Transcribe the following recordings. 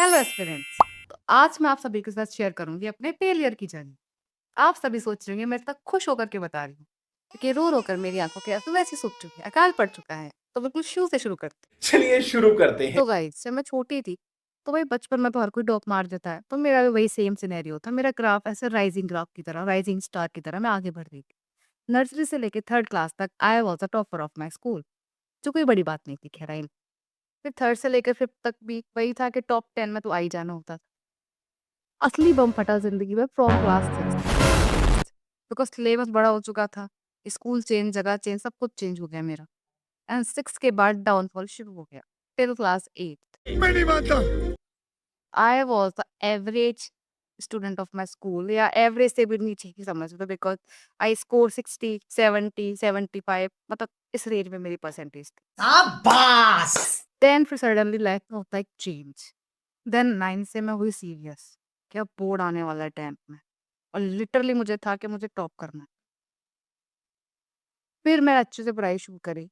Hello aspirants. तो आज मैं आप सभी के साथ शेयर करूंगी अपने फेलियर की जर्नी। आप सभी सोच रहे होंगे मैं इतना खुश होकर के बता रही हूँ क्योंकि रो रो कर मेरी आंखों के आंसू वैसे सूख चुके हैं, अकाल पड़ चुका है। तो बिल्कुल शुरू से शुरू करते हैं। चलिए शुरू करते हैं। तो गाइस, जब मैं छोटी थी तो भाई बचपन में तो हर कोई डॉप मार देता है, तो मेरा भी वही सेम सिनेरियो था। मेरा ग्राफ ऐसे राइजिंग ग्राफ की तरह, राइजिंग स्टार की तरह मैं आगे बढ़ रही थी। नर्सरी से लेकर थर्ड क्लास तक I was the topper of my school, जो कोई बड़ी बात नहीं थी। खैर, फिर थर्ड से लेकर फिफ्थ तक भी वही था कि टॉप 10 में तो आ ही जाना होता था। असली बम फटा ज़िंदगी में फ्रॉम क्लास 6 बिकॉज़ सिलेबस बड़ा हो चुका था, स्कूल चेंज, जगह चेंज, सब कुछ चेंज हो गया मेरा। एंड 6 के बाद डाउनफॉल शुरू हो गया टिल क्लास 8। मैं नहीं मानता। I was the average student of my school, या एवरेज से भी नीचे की समझ लो, बिकॉज़ आई स्कोर 60, 70, 75, मतलब इस रेंज में मेरी परसेंटेज थी। शाबाश। देन फिर सडनली लाइफ में होता है एक चेंज। देन 9 से मैं हुई सीरियस कि अब बोर्ड आने वाला है 10th में, और लिटरली मुझे था कि मुझे टॉप करना है। फिर मैं अच्छे से पढ़ाई शुरू करी।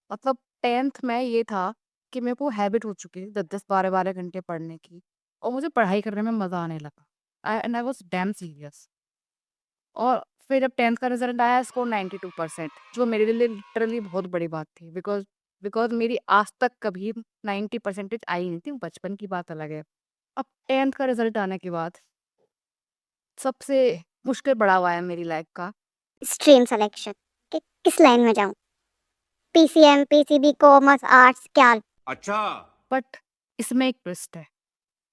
मतलब 10th में ये था कि मेरे को हैबिट हो चुकी है 10-10, 12-12 घंटे पढ़ने की, और मुझे पढ़ाई करने में मज़ा आने लगा। I was dam serious. और फिर जब 10th का रिज़ल्ट आया, स्कोर 92%, जो मेरे लिए लिटरली बहुत बड़ी बात थी, बिकॉज़ बिकॉज़ मेरी आज तक कभी 90 परसेंटेज आई नहीं थी, बचपन की बात अलग है। अब 10th का रिज़ल्ट आने के बाद सबसे मुश्किल पड़ाव आया मेरी लाइफ़ का। स्ट्रीम सिलेक्शन कि किस लाइन में जाऊं, पीसीएम, पीसीबी, कॉमर्स, आर्ट्स, क्या? अच्छा। बट इसमें एक ट्विस्ट है।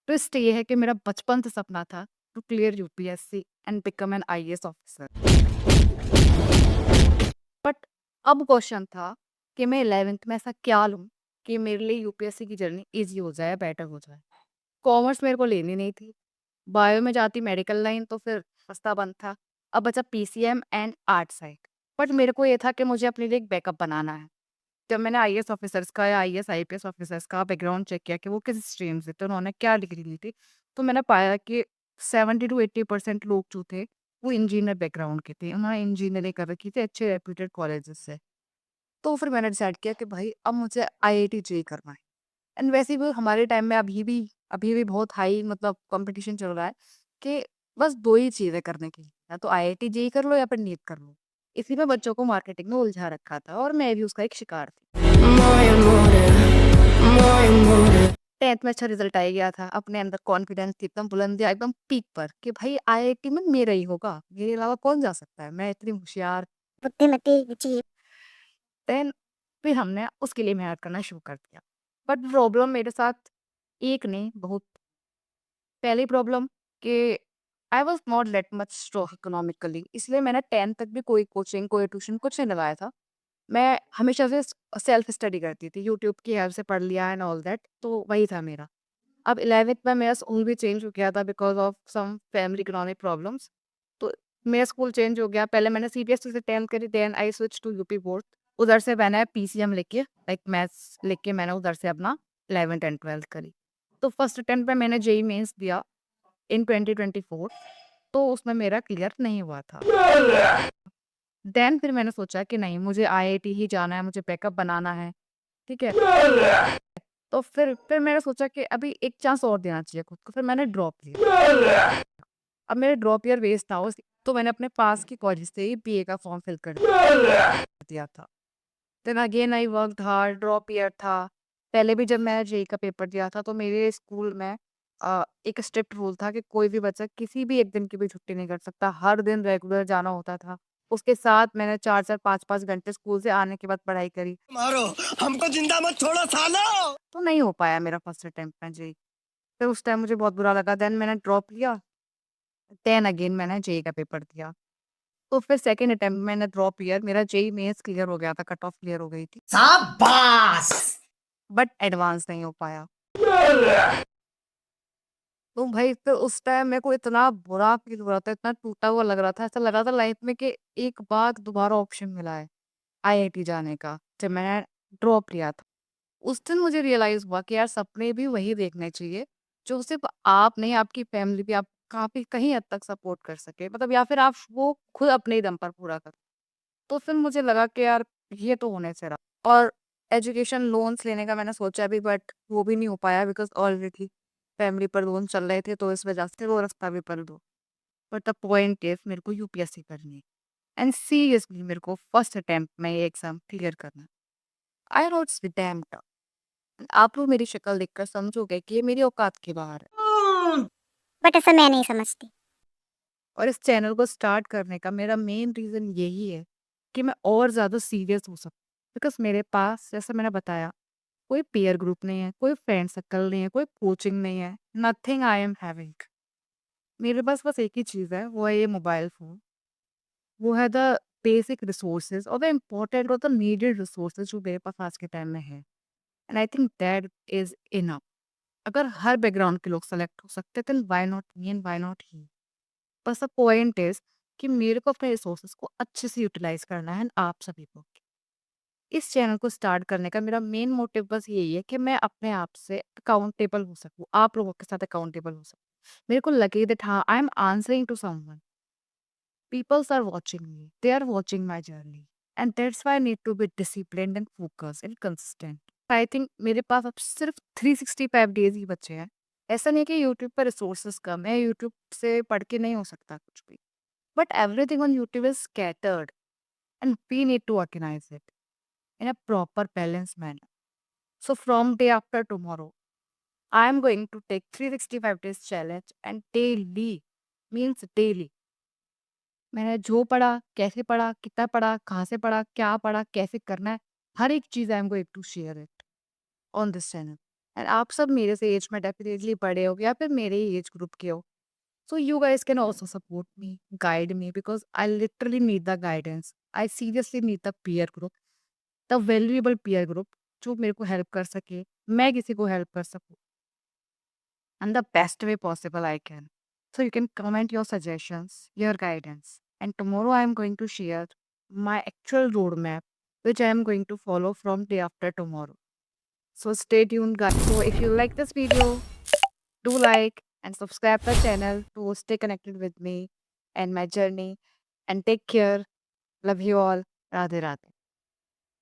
ट्विस्ट ये है कि मेरा बचपन से सपना था to clear UPSC and become an IAS officer. But अब क्वेश्चन था कि मैं 11th में ऐसा क्या लूँ कि मेरे लिए यूपीएससी की जर्नी ईज़ी हो जाए, बेटर हो जाए। कॉमर्स मेरे को लेनी नहीं थी। बायो में जाती मेडिकल लाइन तो फिर रास्ता बंद था। अब बचा PCM and art side. But मेरे को ये था कि मुझे अपने लिए एक बैकअप बनाना है। जब मैंने आईएएस ऑफिसर्स का या आईएएस आईपीएस ऑफिसर्स का बैकग्राउंड चेक किया कि वो किस स्ट्रीम से थे, उन्होंने क्या डिग्री ली थी, तो मैंने पाया कि 70 टू 80% लोग जो थे वो इंजीनियर बैकग्राउंड के थे। उन्होंने इंजीनियरिंग कर रखी थी अच्छे रेप्यूटेड कॉलेजेस से। तो फिर मैंने डिसाइड किया कि भाई अब मुझे आईआईटी जेईई करना है। एंड वैसे भी हमारे टाइम में अभी भी बहुत हाई, मतलब कंपटीशन चल रहा है कि बस 2 ही चीज़ें करने की, या तो आईआईटी जेईई कर लो या फिर नीट कर लो। इसी में बच्चों को मार्केटिंग में उलझा रखा था, और मैं भी उसका एक शिकार थी। 10th में अच्छा रिजल्ट आ गया था, अपने अंदर कॉन्फिडेंस थी एकदम बुलंदियाँ, एकदम पीक पर कि भाई आईआईटी में मेरा ही होगा, मेरे अलावा कौन जा सकता है, मैं इतनी होशियार। बुद्धिमती जी। देन फिर हमने उसके लिए मेहनत करना शुरू कर दिया। बट प्रॉब्लम मेरे साथ एक नहीं, बहुत। पहली प्रॉब्लम कि I was not that much strong economically, इसलिए मैंने 10th तक भी कोई कोचिंग, कोई ट्यूशन कुछ नहीं लगाया था। मैं हमेशा से सेल्फ स्टडी करती थी, यूट्यूब की हेल्प से पढ़ लिया एंड ऑल दैट, तो वही था मेरा। अब 11th में मेरा स्कूल भी चेंज हो गया था because of some family economic problems. तो मेरा स्कूल चेंज हो गया। पहले मैंने सीबीएसई से 10th करी, then I switch to UP board. उधर से मैंने पीसीएम लेके, लाइक मैथ्स लेके, मैंने उधर से अपना 11th एंड 12th करी। तो फर्स्ट अटेम्प्ट में मैंने जेईई मेंस दिया इन 2024, तो उसमें मेरा क्लियर नहीं हुआ था। देन फिर मैंने सोचा कि नहीं, मुझे आईआईटी ही जाना है, मुझे बैकअप बनाना है, ठीक है? तो फिर मैंने सोचा कि अभी एक चांस और देना चाहिए खुद को, फिर मैंने ड्रॉप लिया। अब मेरे ड्रॉप ईयर वेस्ट ना हो, तो मैंने अपने पास की कॉलेज से ही बीए का फॉर्म फिल कर दिया था। Then again I worked hard, drop year था। पहले भी जब मैं जेईई का पेपर दिया था तो मेरे स्कूल में एक स्ट्रिक्ट रूल था कि कोई भी बच्चा किसी भी एक दिन की भी छुट्टी नहीं कर सकता, हर दिन रेगुलर जाना होता था। उसके साथ मैंने 4-4, 5-5 घंटे स्कूल से आने के बाद पढ़ाई करी। मारो, हमको जिंदा मत छोड़ो सालो। तो नहीं हो पाया मेरा फर्स्ट अटेम्प्ट में जेईई। फिर उस टाइम मुझे बहुत बुरा लगा, देन मैंने ड्रॉप लिया। देन अगेन मैंने जेईई का पेपर दिया। तो फिर सेकंड अटेम्प्ट मैंने ड्रॉप ईयर, मेरा जेईई मेंस क्लियर हो गया था, कट ऑफ क्लियर हो गई थी, शाबाश। बट एडवांस नहीं हो पाया। तो भाई फिर उस टाइम मेरे को इतना बुरा फ़ील हो रहा था, इतना टूटा हुआ लग रहा था, ऐसा लग रहा था लाइफ में कि एक बार दोबारा ऑप्शन मिला है आईआईटी जाने का, जब मैंने ड्रॉप लिया था। उस दिन मुझे रियलाइज़ हुआ कि यार सपने भी वही देखने चाहिए, जो सिर्फ़ आप नहीं, आपकी फैमिली भी आप काफ़ी कहीं हद तक सपोर्ट कर सके। मतलब या फिर आप वो खुद अपने ही दम पर पूरा करो। तो फिर मुझे लगा कि यार ये तो होने से रहा। और एजुकेशन लोन्स लेने का मैंने सोचा भी, बट वो भी नहीं हो पाया बिकॉज़ ऑलरेडी फैमिली पर लोन चल रहे थे तो इस वजह से वो रास्ता भी पढ़ दो। बट द पॉइंट इज मेरे को यूपीएससी करनी है एंड सीरियसली मेरे को फर्स्ट अटेम्प्ट में ये एग्जाम क्लियर करना है। I know it's damn tough. आप लोग मेरी शक्ल देखकर समझोगे कि ये मेरी औकात के बाहर है। बट ऐसा मैं नहीं समझती। और इस चैनल को स्टार्ट करने का मेरा मेन रीज़न यही है कि मैं और ज़्यादा सीरियस हो सकूँ। बिकॉज़ मेरे पास जैसे मैंने बताया कोई पीयर ग्रुप नहीं है, कोई फ्रेंड सर्कल नहीं है, कोई कोचिंग नहीं है, नथिंग आई एम हैविंग। मेरे पास बस एक ही चीज़ है, वो है ये मोबाइल फ़ोन। वो है द बेसिक रिसोर्सेज़ और द इम्पोर्टेंट और द नीडेड रिसोर्सेज़ जो मेरे पास आज के टाइम में है। And I think that is enough. अगर हर बैकग्राउंड के लोग सेलेक्ट हो सकते हैं, then why not me and why not he? बस द पॉइंट इज़ कि मेरे को अपने रिसोर्सेज़ को अच्छे से यूटिलाइज़ करना है एंड आप सभी को। इस चैनल को स्टार्ट करने का मेरा मेन मोटिव बस यही है कि मैं अपने आप से अकाउंटेबल हो सकूँ, आप लोगों के साथ अकाउंटेबल हो सकूँ। मेरे को लगे दैट हाँ, I am answering to someone. Peoples are watching me, they are watching my journey and that's why I need to be disciplined and focused and consistent. I think मेरे पास अब सिर्फ 365 डेज़ ही बचे हैं। ऐसा नहीं है कि यूट्यूब पर रिसोर्सेज़ कम है, यूट्यूब से पढ़ के नहीं हो सकता कुछ भी। But everything on YouTube is scattered and we need to organize it in a proper balanced manner. So from day after tomorrow, I am going to take 365 days challenge and daily means daily. मैंने जो पढ़ा, कैसे पढ़ा, कितना पढ़ा, कहाँ से पढ़ा, क्या पढ़ा, कैसे करना है, हर एक चीज़ I am going to share it on this channel. And आप सब मेरे से एज में डेफिनेटली बड़े हो या फिर मेरे ही एज ग्रुप के हो। So you guys can also support me, guide me because I literally need the guidance. I seriously need the peer group, the valuable peer group जो मेरे को हेल्प कर सके, मैं किसी को हेल्प कर सकूँ and the best way possible I can. So you can comment your suggestions, your guidance. And tomorrow I am going to share my actual roadmap which I am going to follow from day after tomorrow. So stay tuned guys. So if you like this video, do like and subscribe the channel to stay connected with me and my journey. And take care. Love you all. Radhe Radhe.